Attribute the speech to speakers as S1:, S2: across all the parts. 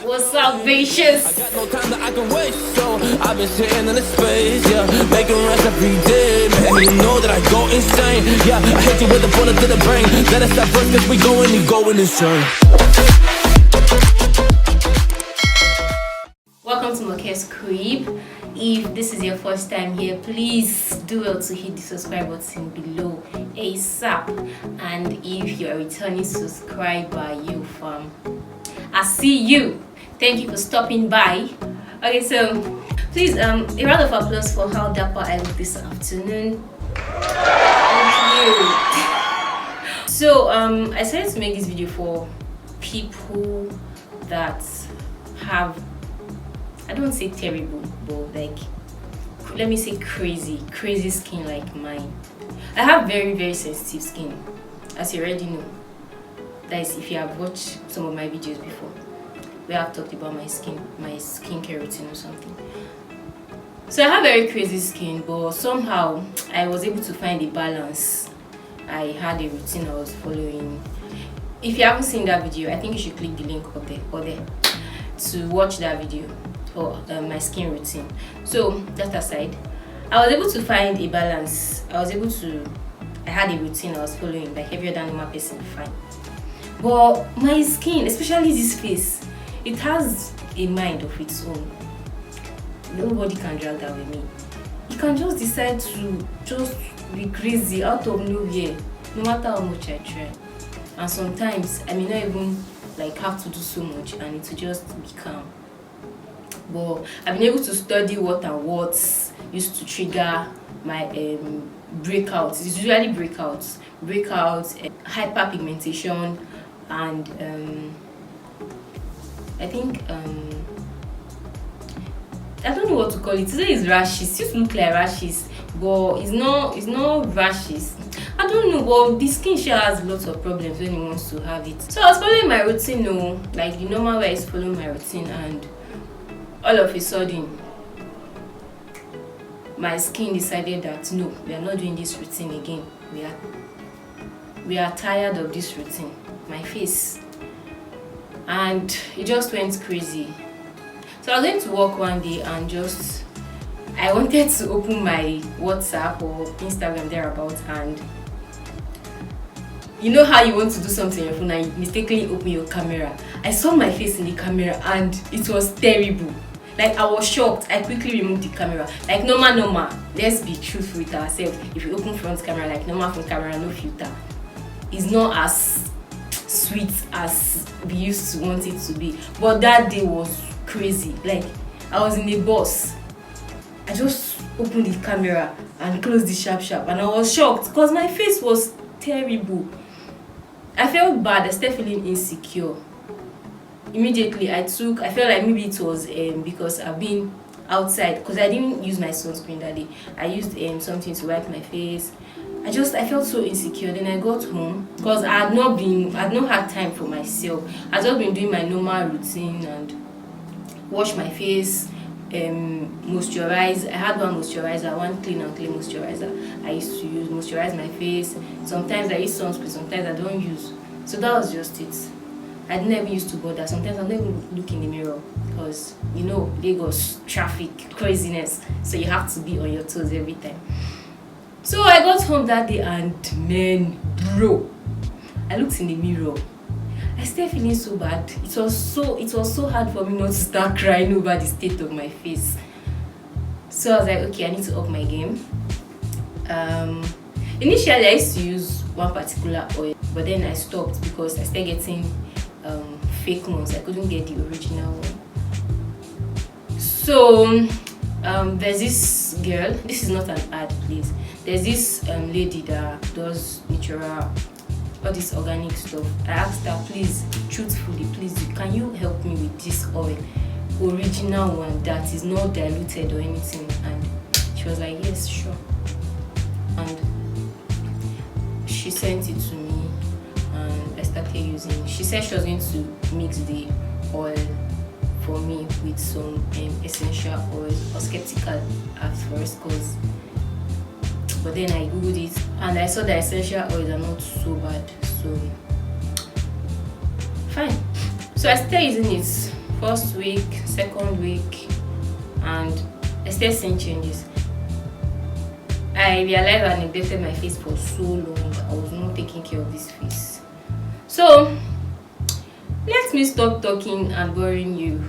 S1: What's up, bitches?
S2: I got no time that I can waste, so I've been sitting in the space, yeah, making rest every day, man. You know that I go insane, yeah. I hit you with a bullet to the brain. Let us stop first, cause we going insane.
S1: Welcome to Moke's Crib. If this is your first time here, please do well to hit the subscribe button below ASAP. And if you're a returning subscriber, you fam, I see you. Thank you for stopping by. Okay, so please a round of applause for how dapper I look this afternoon. Thank you. So I decided to make this video for people that have, I don't say terrible, but like, let me say crazy skin like mine. I have very sensitive skin, as you already know. That is, if you have watched some of my videos before, where I've talked about my skincare routine or something. So I have very crazy skin, but somehow I was able to find a balance. I had a routine I was following. If you haven't seen that video, I think you should click the link up there or there to watch that video for my skin routine. So that aside, I was able to find a balance. I had a routine I was following, like every other normal person, fine. But my skin, especially this face, it has a mind of its own. Nobody can drag that with me. You can just decide to just be crazy out of nowhere, no matter how much I try. And sometimes I may not even like have to do so much, and it will just be calm. But I've been able to study what used to trigger my breakouts. It's usually breakouts, hyperpigmentation, and I think I don't know what to call it. Today is rashes. It used to look like rashes, but it's not rashes. I don't know, but the skin sure has lots of problems when it wants to have it. So I was following my routine, like the normal way I used to follow my routine, and all of a sudden my skin decided that no, we are not doing this routine again. We are tired of this routine. My face, and it just went crazy. So I was going to work one day, and I wanted to open my WhatsApp or Instagram thereabout, and you know how you want to do something on your phone and you mistakenly open your camera. I saw my face in the camera and it was terrible. Like, I was shocked. I quickly removed the camera. Like, normal. Let's be truthful with ourselves. If you open front camera, like normal front camera, no filter, it's not as sweet as we used to want it to be. But that day was crazy. Like, I was in the bus. I just opened the camera and closed the sharp, and I was shocked because my face was terrible. I felt bad. I started feeling insecure. Immediately I felt like maybe it was because I've been outside, because I didn't use my sunscreen that day. I used something to wipe my face. I felt so insecure. Then I got home because I had not had time for myself. I'd just been doing my normal routine and wash my face, moisturize. I had one moisturizer, one clean and clean moisturizer I used to use, moisturize my face. Sometimes I use sunscreen, sometimes I don't use. So that was just it. I never used to bother. Sometimes I don't even look in the mirror because, you know, Lagos traffic craziness, so you have to be on your toes every time. So I got home that day, and man, bro, I looked in the mirror. I started feeling so bad. It was so hard for me not to start crying over the state of my face. So I was like, okay, I need to up my game. Initially I used to use one particular oil, but then I stopped because I started getting fake ones. I couldn't get the original one. So there's this girl. This is not an ad, please. There's this lady that does natural, all this organic stuff. I asked her, please, truthfully, please, can you help me with this oil, original one that is not diluted or anything? And she was like, yes, sure. And she sent it to me, and I started using. She said she was going to mix the oil for me with some essential oils. I was skeptical at first, but then I googled it and I saw the essential oils are not so bad, so fine. So I started using it first week, second week, and I started seeing changes. I realized I neglected my face for so long. I was not taking care of this face. So let me stop talking and boring you.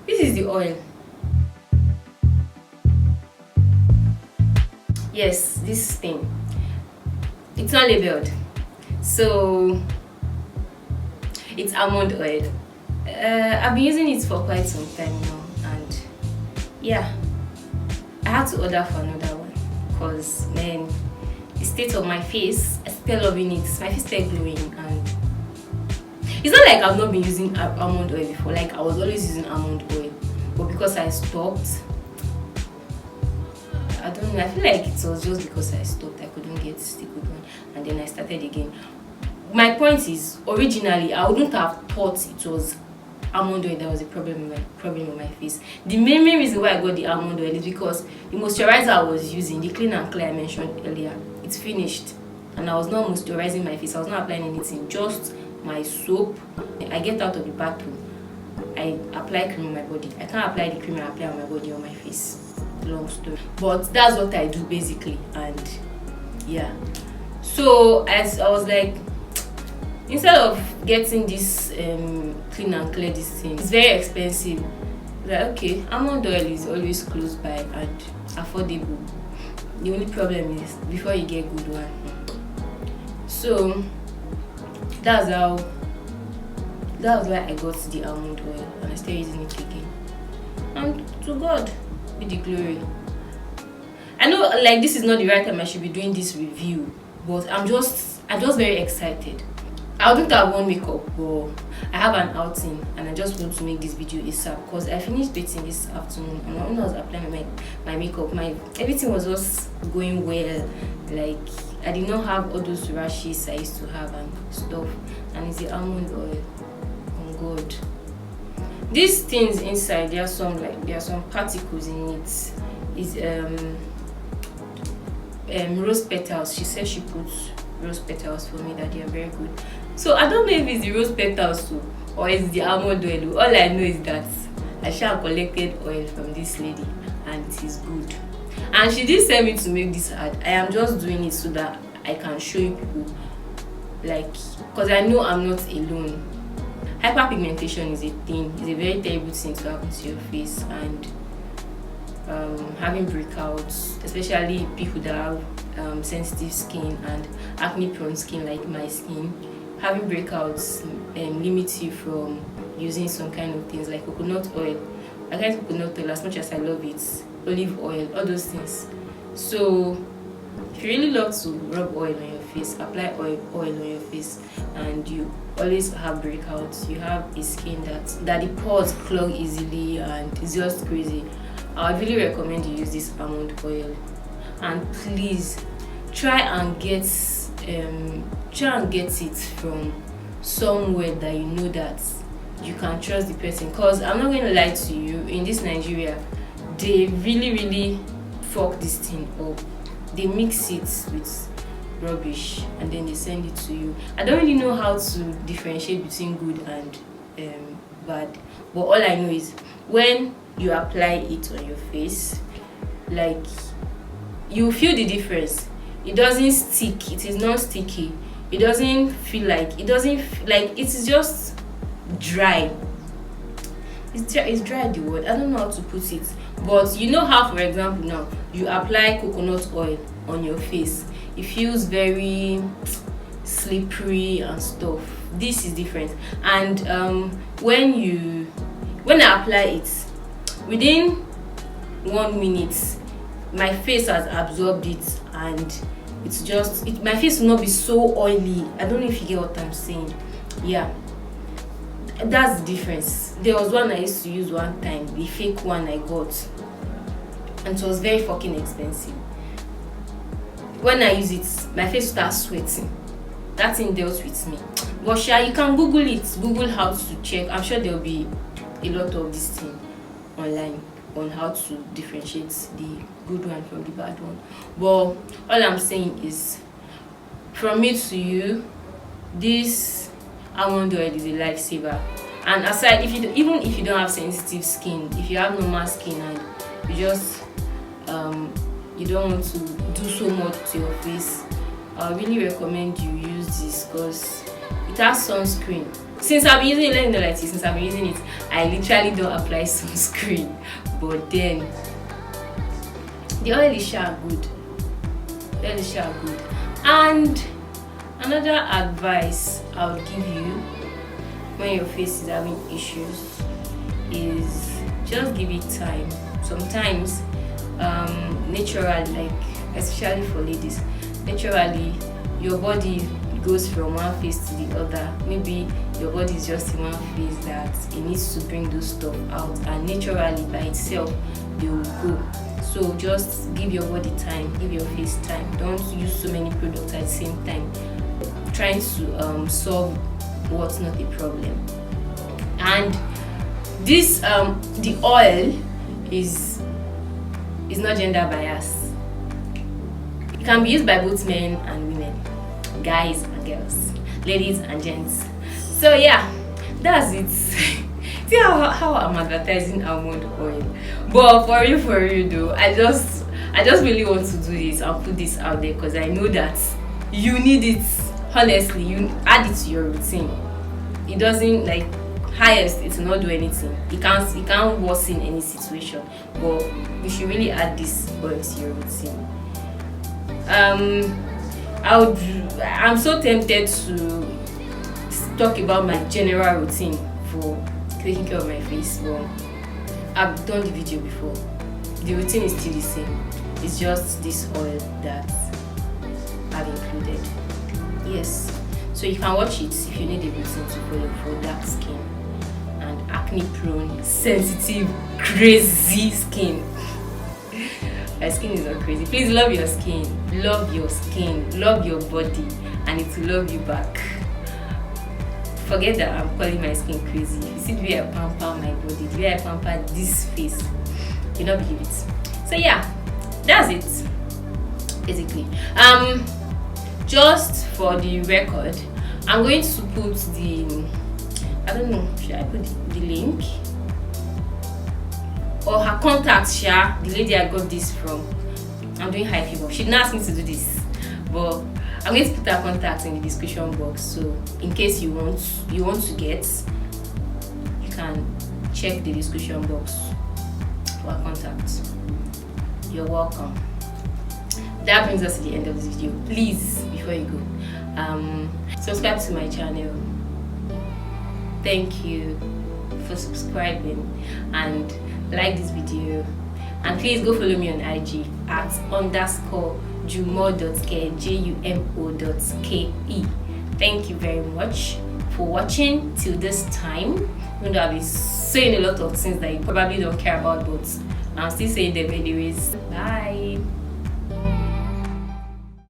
S1: This is the oil. Yes, this thing. It's not labeled. So it's almond oil. I've been using it for quite some time now, and yeah, I had to order for another one because man, the state of my face, I still loving it. My face still glowing, and it's not like I've not been using almond oil before. Like I was always using almond oil, but because I stopped, I don't know. I feel like it was just because I stopped. I couldn't get the good one, and then I started again. My point is, originally I wouldn't have thought it was almond oil that was a problem with my face. The main reason why I got the almond oil is because the moisturizer I was using, the Clean and Clear I mentioned earlier, it's finished, and I was not moisturizing my face. I was not applying anything, just my soap. I get out of the bathroom, I apply cream on my body. I can't apply the cream I apply on my body on my face. Long story, but that's what I do basically. And yeah, so as I was like, instead of getting this Clean and Clear, this thing, it's very expensive. Like, okay, almond oil is always close by and affordable. The only problem is before you get good one. So that's why I got the almond oil, and I started using it again. And to God be the glory. I know like this is not the right time I should be doing this review, but I'm just very excited. I wouldn't have worn makeup, but I have an outing and I just want to make this video ASAP because I finished dating this afternoon, and when I was applying my makeup, everything was just going well. Like I did not have all those rashes I used to have and stuff, and it's the almond oil. Oh God. These things inside, there are some particles in it. Is rose petals. She said she puts rose petals for me, that they are very good. So I don't know if it's the rose petals too, or it's the almond oil. All I know is that I shall collected oil from this lady, and it is good. And she did send me to make this ad. I am just doing it so that I can show you people, like, because I know I'm not alone. Hyperpigmentation is a thing. It's a very terrible thing to happen to your face, and having breakouts, especially people that have sensitive skin and acne prone skin like my skin, having breakouts limits you from using some kind of things like coconut oil. I like coconut oil as much as I love it, olive oil, all those things. So if you really love to rub oil on your face, apply oil on your face, and you always have breakouts, you have a skin that the pores clog easily and it's just crazy, I would really recommend you use this almond oil. And please try and get it from somewhere that you know that you can trust the person, because I'm not going to lie to you, in this Nigeria they really fuck this thing up. They mix it with rubbish and then they send it to you. I don't really know how to differentiate between good and bad, but all I know is when you apply it on your face, like, you feel the difference. It doesn't stick, it is not sticky, it doesn't feel like, it is just dry. It's dry, the word, I don't know how to put it. But you know how, for example, now you apply coconut oil on your face, it feels very slippery and stuff. This is different. And when I apply it, within 1 minute my face has absorbed it, and it's just my face will not be so oily. I don't know if you get what I'm saying. Yeah, that's the difference. There was one I used to use one time, the fake one I got, and it was very fucking expensive. When I use it, my face starts sweating. That thing dealt with me. But sure, you can Google it, Google how to check. I'm sure there will be a lot of this thing online on how to differentiate the good one from the bad one. But all I'm saying is, from me to you, this almond oil is a lifesaver. And aside, even if you don't have sensitive skin, if you have normal skin and you just you don't want to do so much to your face, I really recommend you use this because it has sunscreen. Since I've been using it, let me know like this, since I've been using it, I literally don't apply sunscreen, but then the oil is sure good. And another advice I would give you when your face is having issues is just give it time. Sometimes naturally, like especially for ladies, naturally your body goes from one face to the other. Maybe your body is just in one phase that it needs to bring those stuff out, and naturally by itself they will go. So just give your body time, give your face time. Don't use so many products at the same time, trying to solve what's not a problem. And this the oil is not gender biased. It can be used by both men and women, guys and girls, ladies and gents. So yeah, that's it. See how I'm advertising almond oil, but for real though, I just really want to do this and put this out there because I know that you need it. Honestly, you add it to your routine. It doesn't, like, highest it will not do anything. It can't worsen any situation, but you should really add this oil to your routine. I'm so tempted to talk about my general routine for taking care of my face, but I've done the video before. The routine is still the same. It's just this oil that I've included. Yes, so you can watch it if you need a routine to follow for dark skin and acne prone, sensitive, crazy skin. My skin is not crazy. Please love your skin, love your body, and it will love you back. Forget that I'm calling my skin crazy. You see the way I pamper my body, the way I pamper this face, you don't believe it. So yeah, that's it basically. Just for the record, I'm going to put the, I don't know, should I put the link or her contact? The lady I got this from. I'm doing high people. She didn't ask me to do this, but I'm going to put her contact in the description box. So in case you want to get, you can check the description box for her contact. You're welcome. That brings us to the end of this video. Please, before you go, subscribe to my channel. Thank you for subscribing and like this video, and please go follow me on IG at _jumo.ke, jumo.ke. Thank you very much for watching till this time, even though I've been saying a lot of things that you probably don't care about, but I'm still saying them anyways. Bye.